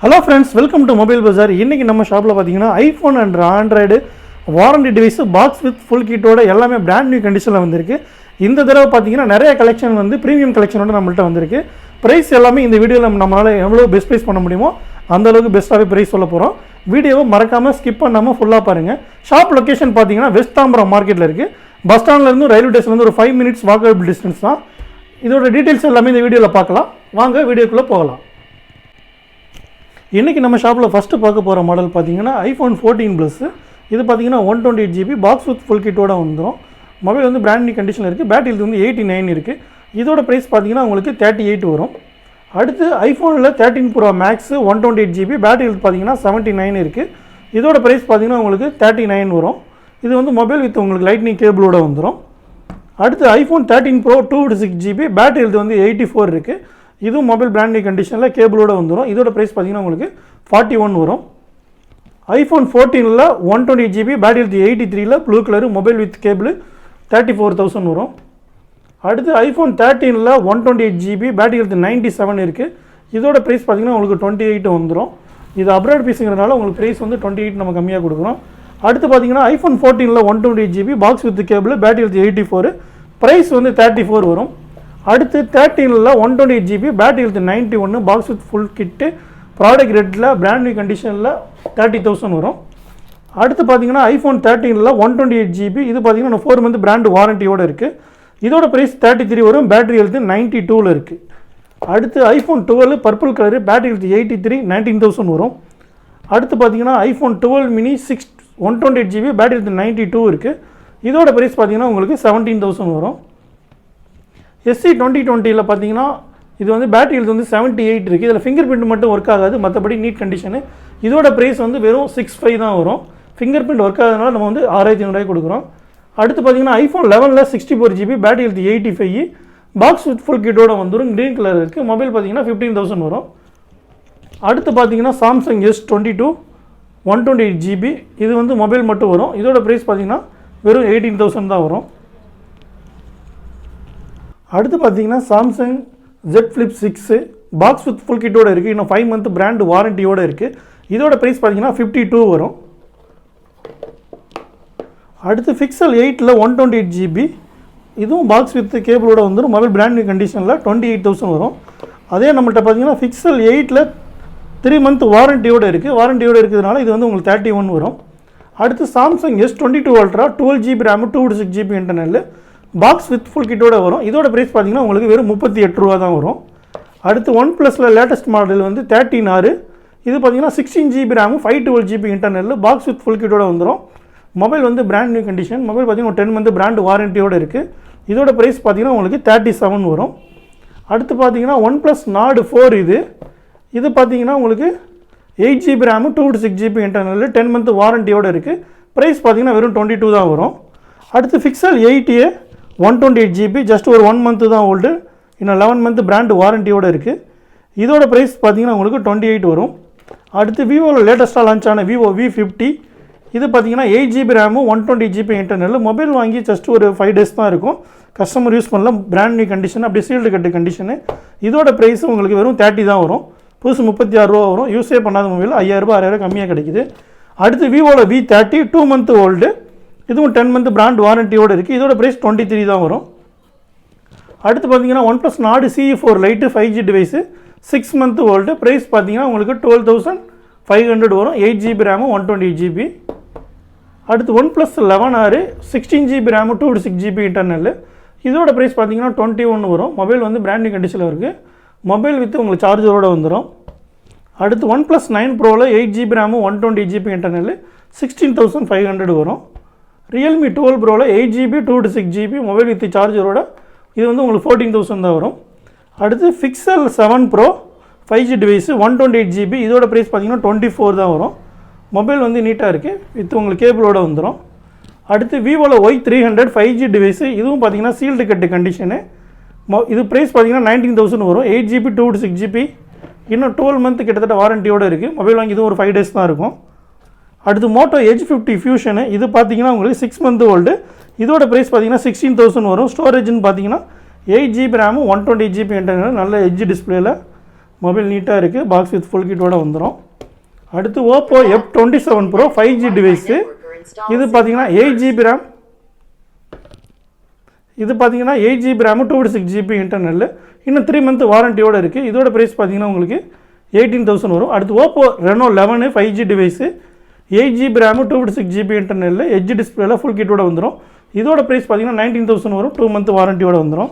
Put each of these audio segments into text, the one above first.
Hello friends, welcome to Mobile Bazaar. இன்னைக்கு நம்ம ஷாப்ல பாத்தீங்கன்னா iPhone and Android warranty device box with full கிட்டோட எல்லாமே பிராண்ட் நியூ கண்டிஷன்ல வந்திருக்கு. இந்த தடவை பாத்தீங்கன்னா நிறைய கலெக்ஷன் வந்து பிரீமியம் கலெக்ஷனோட நம்மள்ட்ட வந்திருக்கு. பிரைஸ் எல்லாமே இந்த வீடியோல நம்மளால எவ்வளவு பெஸ்ட் பிரைஸ் பண்ண முடியுமோ அந்த அளவுக்கு பெஸ்ட்டாவே பிரைஸ் சொல்ல போறோம். வீடியோவை மறக்காம ஸ்கிப் பண்ணாம ஃபுல்லா பாருங்க. ஷாப் லொகேஷன் பாத்தீங்கன்னா வெஸ்ட் தாம்பரம் மார்க்கெட்ல இருக்கு. பஸ் ஸ்டாண்ட்ல இருந்து ரயில்வே ஸ்டேஷன்ல இருந்து ஒரு 5 minutes வாக்கபிள் டிஸ்டன்ஸ் தான். இதோட டீடைல்ஸ் எல்லாமே இந்த வீடியோல பார்க்கலாம். வாங்க வீடியோக்குள்ள போகலாம். இன்றைக்கி நம்ம ஷாப்பில் ஃபஸ்ட்டு பார்க்க போகிற மாடல் பார்த்தீங்கன்னா ஐஃபோன் 14 ப்ளஸ். இது பார்த்தீங்கன்னா 128 GB பாக்ஸ் வித் ஃபுல் கிட்டோட வந்துடும். மொபைல் வந்து பிராண்ட் நியூ கண்டிஷனில் இருக்குது. பேட்டரி வந்து 89 இருக்குது. இதோட ப்ரைஸ் பார்த்தீங்கன்னா உங்களுக்கு 38 வரும். அடுத்து ஐஃபோனில் 13 Pro Max 128 GB பேட்டரி பார்த்தீங்கன்னா 79 இருக்குது. இதோட ப்ரைஸ் பார்த்தீங்கன்னா உங்களுக்கு 39 வரும். இது வந்து மொபைல் வித் உங்களுக்கு லைட்னிங் கேபிளோட வந்துடும். அடுத்து ஐஃபோன் 13 Pro 256 GB பேட்டரி வந்து 84 இருக்குது. இதுவும் மொபைல் பிராண்ட் நியூ கண்டிஷனில் கேபிளோட வந்துடும். இதோட ப்ரைஸ் பார்த்தீங்கன்னா உங்களுக்கு 41 வரும். ஐஃபோன் 14ல் 128 GB பேட்டரி 83ல் blue colour mobile with cable 34,000 வரும். அடுத்து ஐஃபோன் 13ல் 128 GB பேட்டரி 97 இருக்குது. இதோட ப்ரைஸ் பார்த்தீங்கன்னா உங்களுக்கு 28 வந்துடும். இது அப்ராட் பீஸுங்கிறதுனால உங்களுக்கு ப்ரைஸ் வந்து 28 நம்ம கம்மியாக கொடுக்குறோம். அடுத்து பார்த்தீங்கன்னா ஐஃபோன் 14ல் 128 GB box with cable battery 84 price வந்து 34 வரும். அடுத்து 13ல் 128 GB பேட்டரி 91 box with full kit product ரேட்டில் பிராண்ட் நியூ கண்டிஷனில் 30,000 வரும். அடுத்து பார்த்தீங்கன்னா ஐஃபோன் 13ல் 128 GB இது பார்த்தீங்கன்னா 4 month பிராண்ட் வாரண்டியோடு இருக்குது. இதோட ப்ரைஸ் 33 வரும். பேட்டரி 92ல் இருக்குது. அடுத்து ஐஃபோன் 12 பர்பிள் கலரு பேட்டரி 83 19,000 வரும். அடுத்து பார்த்தீங்கன்னா ஐஃபோன் 12 mini 128 GB பேட்டரி 92 இருக்குது. இதோட ப்ரைஸ் பார்த்தீங்கன்னா உங்களுக்கு 17,000 வரும். SC 2020ல் பார்த்தீங்கன்னா இது வந்து பேட்டரி வந்து 78 இருக்குது. இதில் ஃபிங்கர் பிரிண்ட் மட்டும் ஒர்க் ஆகாது, மற்றபடி நீட் கண்டிஷனு. இதோட ப்ரைஸ் வந்து வெறும் 65 தான் வரும். ஃபிங்கர் பிரிண்ட் ஒர்க் ஆகாதனால நம்ம வந்து 6,500 கொடுக்குறோம். அடுத்து பார்த்தீங்கன்னா ஐஃபோன் 11ல் 64 GB battery 85 box with full கிட்டோட வந்துடும். க்ரீன் கலர் இருக்குது. மொபைல் பார்த்தீங்கன்னா 15,000 வரும். அடுத்து பார்த்தீங்கன்னா சாம்சங் S22 128 GB இது வந்து மொபைல் மட்டும் வரும். இதோட ப்ரைஸ் பார்த்தீங்கன்னா வெறும் 18,000 தான் வரும். அடுத்து பார்த்தீங்கன்னா Samsung Z Flip 6 box with full கிட்டோட இருக்குது. இன்னும் 5 month பிராண்ட் வாரண்டியோடு இருக்குது. இதோட ப்ரைஸ் பார்த்தீங்கன்னா 52 வரும். அடுத்து பிக்சல் 8ல் 128 GB இதுவும் பாக்ஸ் வித் கேபிளோட வந்துடும். மொபைல் பிராண்ட் நியூ கண்டிஷனில் 28,000 வரும். அதே நம்மள்கிட்ட பார்த்தீங்கன்னா பிக்சல் 8ல் 3 month வாரண்டியோடு இருக்குது. வாரண்டியோடு இருக்கிறதுனால இது வந்து உங்களுக்கு 31 வரும். அடுத்து Samsung S22 Ultra 12 GB RAM 256 GB internal box with full கிட்டோட வரும். இதோட ப்ரைஸ் பார்த்தீங்கன்னா உங்களுக்கு வெறும் 38 ரூபா தான் வரும். அடுத்து ஒன் ப்ளஸில் லேட்டஸ்ட் மாடல் வந்து 13R இது பார்த்தீங்கன்னா 16 GB RAM 512 GB internal box with full கிட்டோட வந்துடும். மொபைல் வந்து பிராண்ட் நியூ கண்டிஷன். மொபைல் பார்த்தீங்கன்னா 10 month பிராண்ட் வாரண்டியோடு இருக்குது. இதோட ப்ரைஸ் பார்த்தீங்கன்னா உங்களுக்கு 37 வரும். அடுத்து பார்த்தீங்கன்னா ஒன் ப்ளஸ் நாட் 4 இது பார்த்தீங்கன்னா உங்களுக்கு 8 GB RAM 256 GB internal 10 month வாரண்டியோடு இருக்குது. ப்ரைஸ் பார்த்தீங்கன்னா வெறும் 22 தான் வரும். அடுத்து பிக்சல் 8A 128 GB ஜஸ்ட் ஒரு 1 month தான் ஓல்டு. இன்னும் 11 month பிராண்ட் வாரண்டியோடு இருக்குது. இதோட ப்ரைஸ் பார்த்தீங்கன்னா உங்களுக்கு 28 வரும். அடுத்து விவோவில் லேட்டஸ்ட்டாக லான்ச் ஆன விவோ V50 இது பார்த்தீங்கன்னா 8 GB RAM 120 GB internal mobile வாங்கி ஜஸ்ட் ஒரு 5 days தான் இருக்கும். கஸ்டமர் யூஸ் பண்ணலாம். பிராண்ட் நியூ கண்டிஷன் அப்படியே சீல்டு கட்டு கண்டிஷனு. இதோட ப்ரைஸ் உங்களுக்கு வெறும் 30 தான் வரும். புதுசு 36 ரூபா வரும். யூஸே பண்ணாத மொபைல் 5,000 6,000 கம்மியாக கிடைக்குது. அடுத்து விவோவில் V30 2 month ஓல்டு இதுவும் 10 month பிராண்ட் வாரண்டியோடு இருக்குது. இதோட ப்ரைஸ் 23 தான் வரும். அடுத்து பார்த்தீங்கன்னா one plus Nord CE4 lite 5G device 6 month old price பார்த்தீங்கன்னா உங்களுக்கு 12,500 வரும். 8 GB RAM 128 GB. அடுத்து one plus 11R 16 GB RAM 256 GB internal இதோட ப்ரைஸ் பார்த்தீங்கன்னா 21 வரும். மொபைல் வந்து பிராண்ட் நியூ கண்டிஷனில் இருக்குது. மொபைல் வித்து உங்களுக்கு சார்ஜரோடு வந்துடும். அடுத்து ஒன் ப்ளஸ் 9 Proவில் 8 GB RAM 128 GB இன்டர்னல் 16,500 வரும். ரியல்மி 12 Proவில் 8 GB 256 GB மொபைல் வித் சார்ஜரோட இது வந்து உங்களுக்கு 14,000 தான் வரும். அடுத்து Pixel 7 Pro 5G device 128 GB இதோட ப்ரைஸ் பார்த்தீங்கன்னா 24 தான் வரும். மொபைல் வந்து நீட்டாக இருக்குது. வித் உங்களுக்கு கேபிளோட வந்துடும். அடுத்து விவோவில் Y300 5G டிவைஸு இதுவும் பார்த்தீங்கன்னா சீல்டு கட்டு கண்டிஷனு இது ப்ரைஸ் பார்த்தீங்கன்னா 19,000 வரும். 8 GB 256 GB இன்னும் 12 month கிட்டத்தட்ட வாரண்டியோடு இருக்குது. மொபைல் வாங்கி இதுவும் ஒரு 5 days தான் இருக்கும். அடுத்து மோட்டோ H50 ஃபியூஷனு இது பார்த்தீங்கன்னா உங்களுக்கு 6 month ஓல்டு இதோட ப்ரைஸ் பார்த்தீங்கன்னா 16,000 வரும். ஸ்டோரேஜ்னு பார்த்தீங்கன்னா 8 GB RAM 128 GB இன்டர்னல் நல்ல எட்ஜ் டிஸ்பிளேயில் மொபைல் நீட்டாக இருக்குது, பாக்ஸ் வித் ஃபுல் கிட்டோட வந்துடும். அடுத்து Oppo F27 Pro 5G device. இது பார்த்தீங்கன்னா 8GB RAM, இது பார்த்தீங்கன்னா 8GB RAM 256GB இன்டர்னல், இன்னும் 3 மந்த் வாரண்டியோடு இருக்குது. இதோட ப்ரைஸ் பார்த்தீங்கன்னா உங்களுக்கு 18,000 வரும். அடுத்து Oppo Reno 11 5G device, 8GB RAM 256GB internal, edge டிஸ்பிளேல ஃபுல் கிட்டோட வந்துடும். இதோட ப்ரைஸ் பார்த்தீங்கன்னா 19,000 வரும், 2 மந்த் வாரண்டியோட வந்துடும்.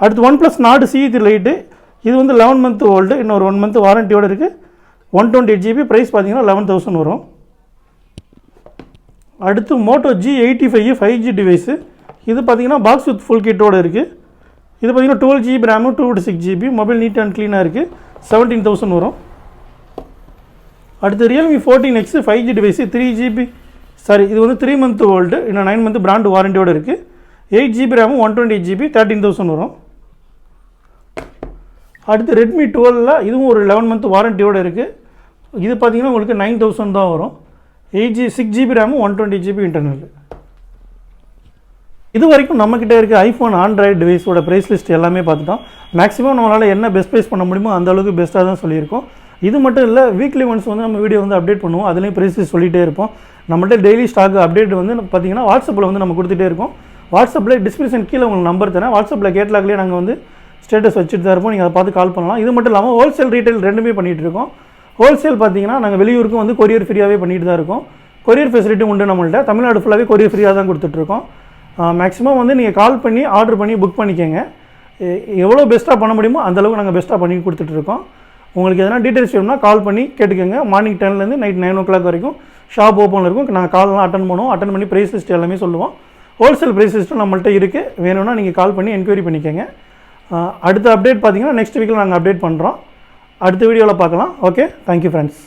அடுத்து OnePlus Nord CE3 Lite, இது வந்து 11 மந்த் ஓல்டு, இன்னொரு 1 மந்த் வாரண்டியோடு இருக்குது. 128GB, ப்ரைஸ் பார்த்தீங்கன்னா 11,000 வரும். அடுத்து Moto G85 5G டிவைஸு. இது பார்த்தீங்கன்னா பாக்ஸ் வித் ஃபுல் கிட்டோடு இருக்குது. இது பார்த்தீங்கன்னா 12GB RAM 256GB, mobile NEET and க்ளீனாக இருக்குது. 17,000 வரும். அடுத்து Realme 14X 5G device 3GB, இது வந்து 3 மந்த் ஓல்டு, இன்னும் 9 மந்த் பிராண்டு வாரண்டியோடு இருக்குது. 8GB RAM 128GB, 13,000 வரும். அடுத்து Redmi 12ல் இதுவும் ஒரு 11 மந்த் வாரண்டியோடு இருக்குது. இது பார்த்தீங்கன்னா உங்களுக்கு 9,000 தான் வரும். 6GB RAM 128GB internal. இது வரைக்கும் நம்மக்கிட்ட இருக்க ஐஃபோன் ஆண்ட்ராய்டு டிவைஸோட ப்ரைஸ் லிஸ்ட் எல்லாமே பார்த்துட்டோம். மேக்ஸிமம் நம்மளால் என்ன பெஸ்ட் ப்ரைஸ் பண்ண முடியுமோ அந்த அளவுக்கு பெஸ்ட்டாக தான் சொல்லியிருக்கோம். இது மட்டும் இல்லை, வீக்லி ஒன்ஸ் வந்து நம்ம வீடியோ வந்து அப்டேட் பண்ணுவோம், அதுலேயும் ப்ரைஸ் லிஸ்ட் சொல்லிகிட்டே இருப்போம். நம்மள்ட்ட டெய்லி ஸ்டாக் அப்டேட் வந்து பார்த்தீங்கன்னா வாட்ஸ்அப்பில் வந்து நம்ம கொடுத்துட்டே இருக்கோம். வாட்ஸ்அப்பில் டிஸ்கிரிப்ஷன் கீழே உங்களுக்கு நம்பர் தரேன். வாட்ஸ்அப்பில் கேட்லாக்லேயே நாங்கள் வந்து ஸ்டேட்டஸ் வச்சுட்டு தான் இருப்போம், நீங்கள் அதை பார்த்து கால் பண்ணலாம். இது மட்டும் இல்லாமல் ஹோல்சேல் ரீட்டைல் ரெண்டுமே பண்ணிகிட்டு இருக்கோம். ஹோல்சேல் பார்த்தீங்கன்னா நாங்கள் வெளியூருக்கும் வந்து கொரியர் ஃப்ரீயாகவே பண்ணிட்டு தான் இருக்கோம். கொரியர் ஃபெசிலிட்டி உண்டு நம்மள்ட்ட. தமிழ்நாடு ஃபுல்லாகவே கொரியர் ஃப்ரீயாக தான் கொடுத்துட்ருக்கோம். மேக்ஸிமம் வந்து நீங்கள் கால் பண்ணி ஆர்டர் பண்ணி புக் பண்ணிக்கோங்க. எவ்வளோ பெஸ்ட்டாக பண்ண முடியுமோ அந்தளவுக்கு நாங்கள் பெஸ்ட்டாக பண்ணி கொடுத்துட்ருக்கோம். உங்களுக்கு எதனா டீட்டெயில்ஸ் வேணும்னா கால் பண்ணி கேட்டுக்கோங்க. மார்னிங் 10லேருந்து நைட் 9 o'clock வரைக்கும் ஷாப் ஓப்பனில் இருக்கும். நாங்கள் கால்லாம் அட்டன் பண்ணுவோம், அட்டன் பண்ணி ப்ரைஸ் லிஸ்ட் எல்லாமே சொல்லுவோம். ஹோல்சேல் ப்ரைஸ் லிஸ்ட்டும் நம்மள்ட்ட இருக்குது. வேணும்னா நீங்கள் கால் பண்ணி என்கொயரி பண்ணிக்கோங்க. அடுத்த அப்டேட் பார்த்தீங்கன்னா நெக்ஸ்ட் வீக்கில் நாங்கள் அப்டேட் பண்ணுறோம். அடுத்த வீடியோவில் பார்க்கலாம். Okay, thank you friends.